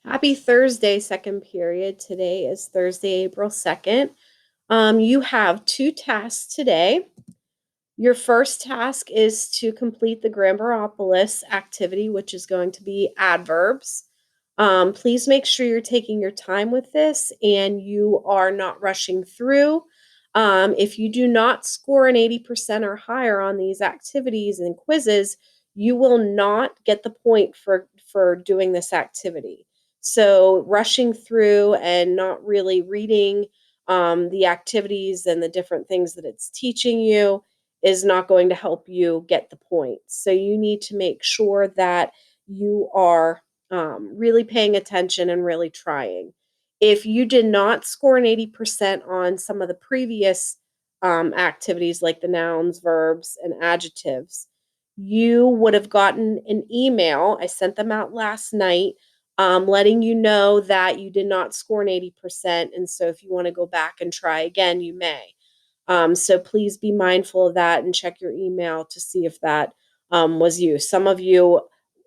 Happy Thursday, second period. Today is Thursday, April 2nd. You have two tasks today. Your first task is to complete the Grammaropolis activity, which is going to be adverbs. Please make sure you're taking your time with this and you are not rushing through. If you do not score an 80% or higher on these activities and quizzes, you will not get the point for doing this activity. So, rushing through and not really reading the activities and the different things that it's teaching you is not going to help you get the points. So you need to make sure that you are really paying attention and really trying. If you did not score an 80% on some of the previous activities, like the nouns, verbs, and adjectives, you would have gotten an email. I sent them out last night, letting you know that you did not score an 80%. And so if you want to go back and try again, you may. So please be mindful of that and check your email to see if that was you. Some of you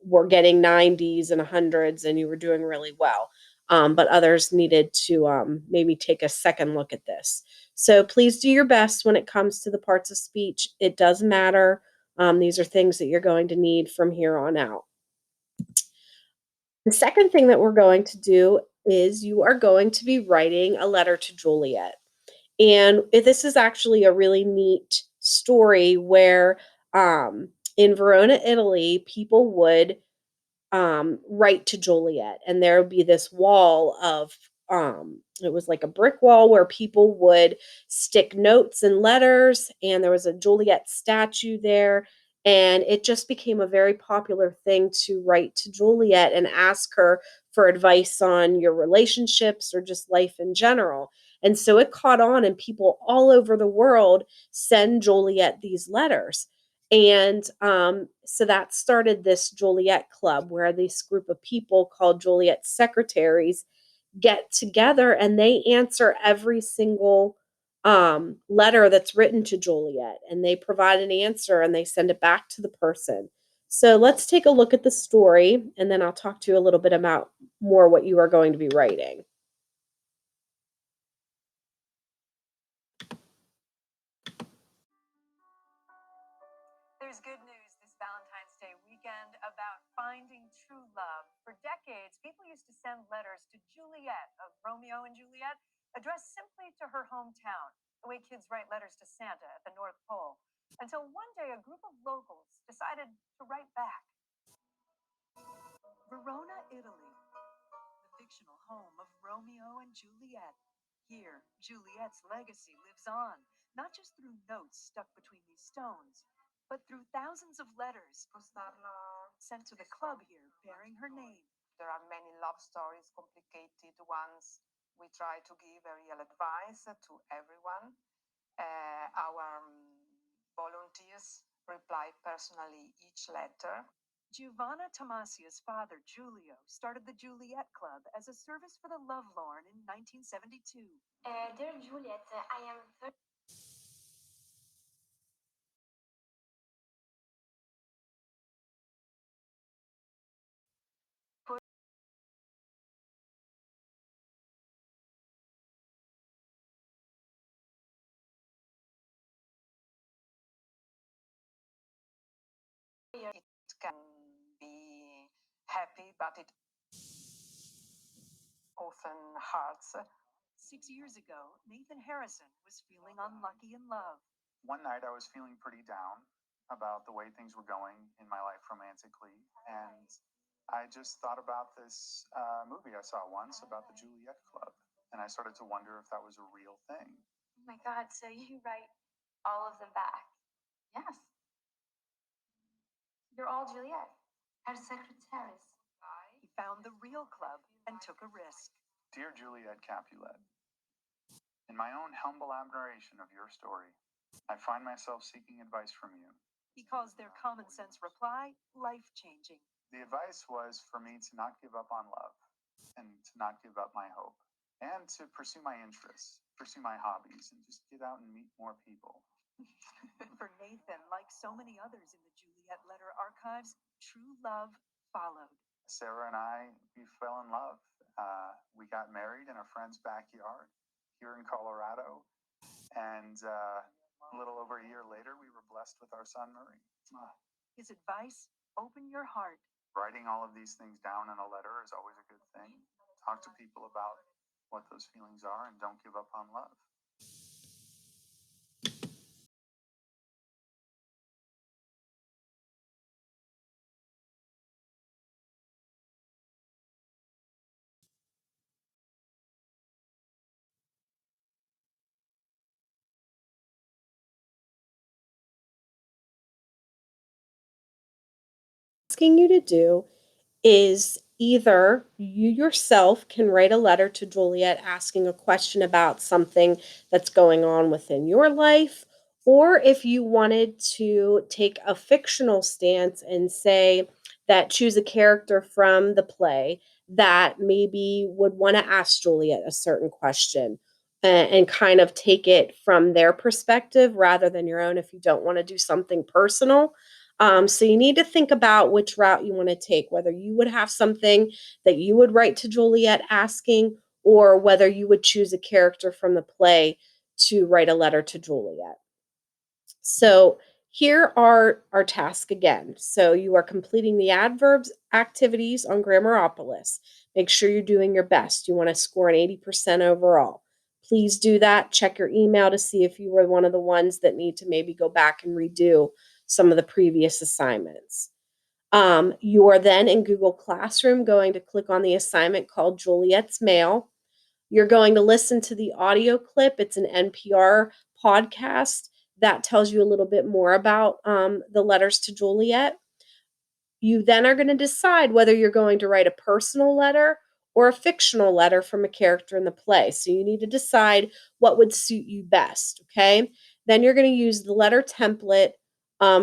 were getting 90s and hundreds and you were doing really well, but others needed to maybe take a second look at this. So please do your best when it comes to the parts of speech. It does matter. These are things that you're going to need from here on out. The second thing that we're going to do is you are going to be writing a letter to Juliet. And this is actually a really neat story where in Verona, Italy, people would right to Joliet. And there would be this wall of, it was like a brick wall where people would stick notes and letters, and there was a Joliet statue there. And it just became a very popular thing to write to Juliet and ask her for advice on your relationships or just life in general. And so it caught on, and people all over the world send Joliet these letters. And so that started this Joliet Club where this group of people called Joliet secretaries get together and they answer every single letter that's written to Joliet, and they provide an answer and they send it back to the person. So let's take a look at the story, and then I'll talk to you a little bit about more what you are going to be writing. There's good news this Valentine's Day weekend about finding true love. For decades, people used to send letters to Juliet of Romeo and Juliet, addressed simply to her hometown, the way kids write letters to Santa at the North Pole. Until one day, a group of locals decided to write back. Verona, Italy, the fictional home of Romeo and Juliet. Here, Juliet's legacy lives on, not just through notes stuck between these stones, but through thousands of letters sent to the club here bearing her name. There are many love stories, complicated ones. We try to give a real advice to everyone. Our volunteers reply personally each letter. Giovanna Tomasia's father, Giulio, started the Juliet Club as a service for the lovelorn in 1972. Dear Juliet, I am very It can be happy, but it often hurts. 6 years ago, Nathan Harrison was feeling unlucky in love. One night I was feeling pretty down about the way things were going in my life romantically, and I just thought about this movie I saw once about the Juliet Club, and I started to wonder if that was a real thing. Oh my God, so you write all of them back. Yes. You're all Juliet, her secretaries. He found the real club and took a risk. Dear Juliet Capulet, in my own humble admiration of your story, I find myself seeking advice from you. He calls their common sense reply life changing. The advice was for me to not give up on love and to not give up my hope and to pursue my interests, pursue my hobbies, and just get out and meet more people. For Nathan, like so many others in the Juliet letter archives, true love followed. Sarah and I, we fell in love. We got married in a friend's backyard here in Colorado. And a little over a year later, we were blessed with our son, Murray. His advice: open your heart. Writing all of these things down in a letter is always a good thing. Talk to people about what those feelings are and don't give up on love. Asking you to do is either you yourself can write a letter to Juliet asking a question about something that's going on within your life, or if you wanted to take a fictional stance and say that choose a character from the play that maybe would want to ask Juliet a certain question and kind of take it from their perspective rather than your own if you don't want to do something personal. So you need to think about which route you want to take, whether you would have something that you would write to Juliet asking, or whether you would choose a character from the play to write a letter to Juliet. So here are our tasks again. So you are completing the adverbs activities on Grammaropolis. Make sure you're doing your best. You want to score an 80% overall. Please do that. Check your email to see if you were one of the ones that need to maybe go back and redo some of the previous assignments. You are then in Google Classroom going to click on the assignment called Juliet's Mail. You're going to listen to the audio clip. It's an NPR podcast that tells you a little bit more about the letters to Juliet. You then are going to decide whether you're going to write a personal letter or a fictional letter from a character in the play. So you need to decide what would suit you best, okay? Then you're going to use the letter template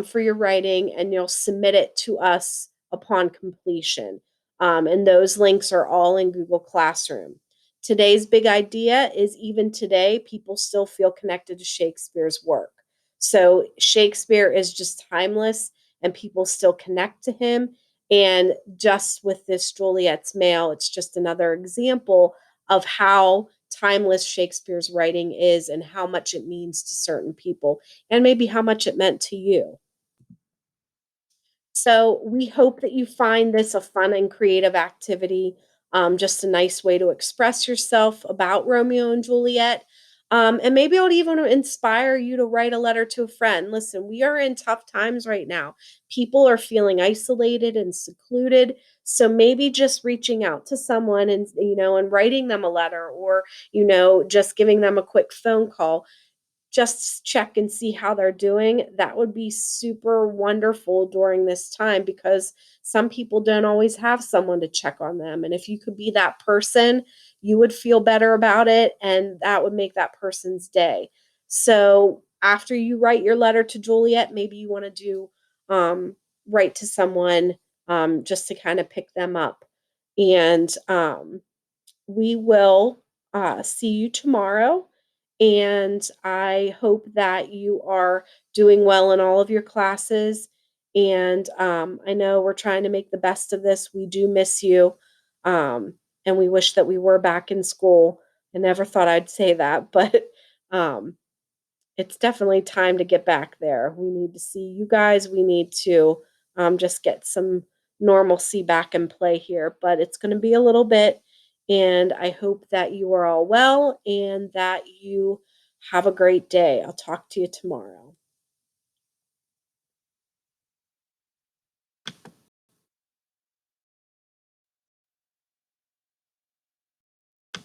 for your writing and you'll submit it to us upon completion. And those links are all in Google Classroom. Today's big idea is even today, people still feel connected to Shakespeare's work. So Shakespeare is just timeless and people still connect to him. And just with this Juliet's Mail, it's just another example of how timeless Shakespeare's writing is and how much it means to certain people, and maybe how much it meant to you. So we hope that you find this a fun and creative activity, just a nice way to express yourself about Romeo and Juliet. And maybe it'll even inspire you to write a letter to a friend. Listen, we are in tough times right now. People are feeling isolated and secluded. So maybe just reaching out to someone and writing them a letter or, just giving them a quick phone call just check and see how they're doing. That would be super wonderful during this time because some people don't always have someone to check on them. And if you could be that person, you would feel better about it and that would make that person's day. So after you write your letter to Juliet, maybe you want to do write to someone just to kind of pick them up. And we will see you tomorrow. And I hope that you are doing well in all of your classes. And I know we're trying to make the best of this. We do miss you. And we wish that we were back in school. I never thought I'd say that, but um, it's definitely time to get back there. We need to see you guys. We need to just get some normalcy back in play here, but it's going to be a little bit. And I hope that you are all well and that you have a great day. I'll talk to you tomorrow.